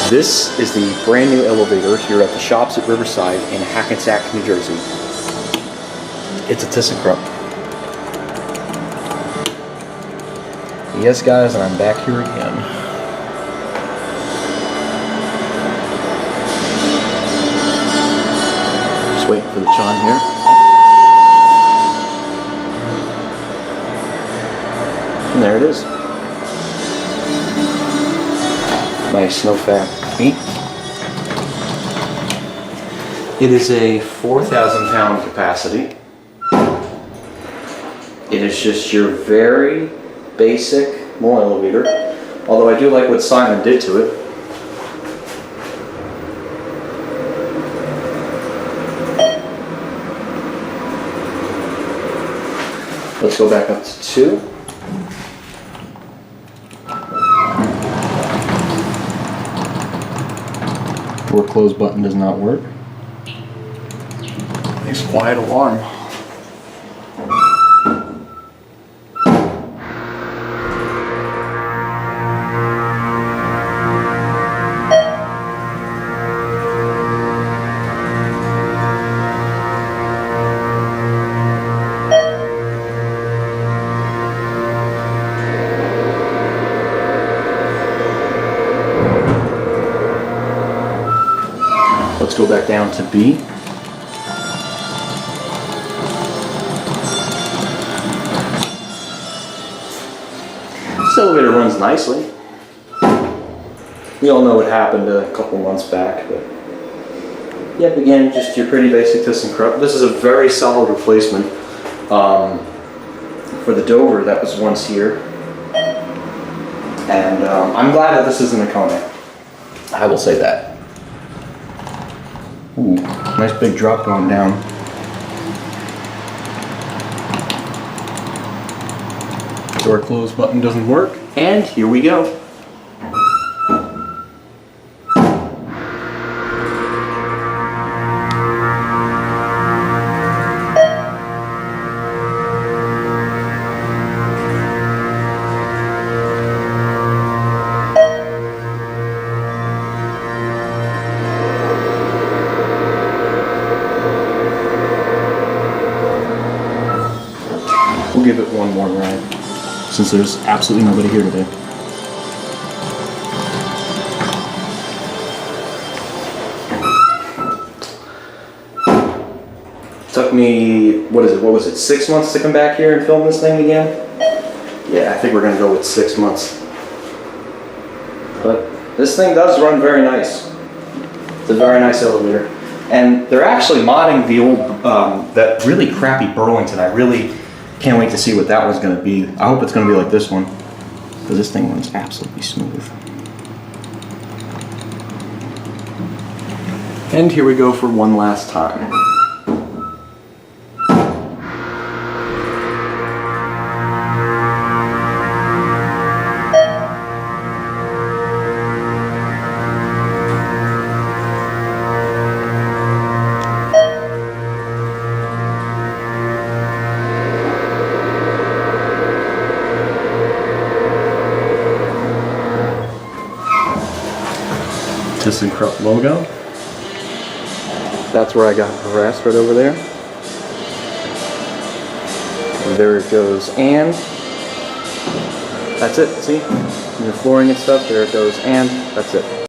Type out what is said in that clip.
This is the brand new elevator here at the shops at Riverside in Hackensack, New Jersey. It's a ThyssenKrupp. Yes guys, and I'm back here again. Just waiting for the chime here. And there it is. Nice, no fat meat. It is a 4,000 pound capacity. It is just your very basic mole elevator, although I do like what Simon did to it. Let's go back up to 2. Door close button does not work. Nice quiet alarm. Let's go back down to B. This elevator runs nicely. We all know what happened a couple months back, but yep, again, just your pretty basic ThyssenKrupp. This is a very solid replacement for the Dover that was once here. And I'm glad that this isn't a Kone. I will say that. Ooh, nice big drop going down. Door close button doesn't work, and here we go. We'll give it one more ride, since there's absolutely nobody here today. Took me, what was it, 6 months to come back here and film this thing again? Yeah, I think we're gonna go with 6 months. But this thing does run very nice. It's a very nice elevator. And they're actually modding the old, that really crappy Burlington. I really can't wait to see what that one's going to be. I hope it's going to be like this one, because this thing runs absolutely smooth. And here we go for one last time. ThyssenKrupp logo. That's where I got harassed, right over there. And there it goes, and that's it. See? Your flooring and stuff, there it goes, and that's it.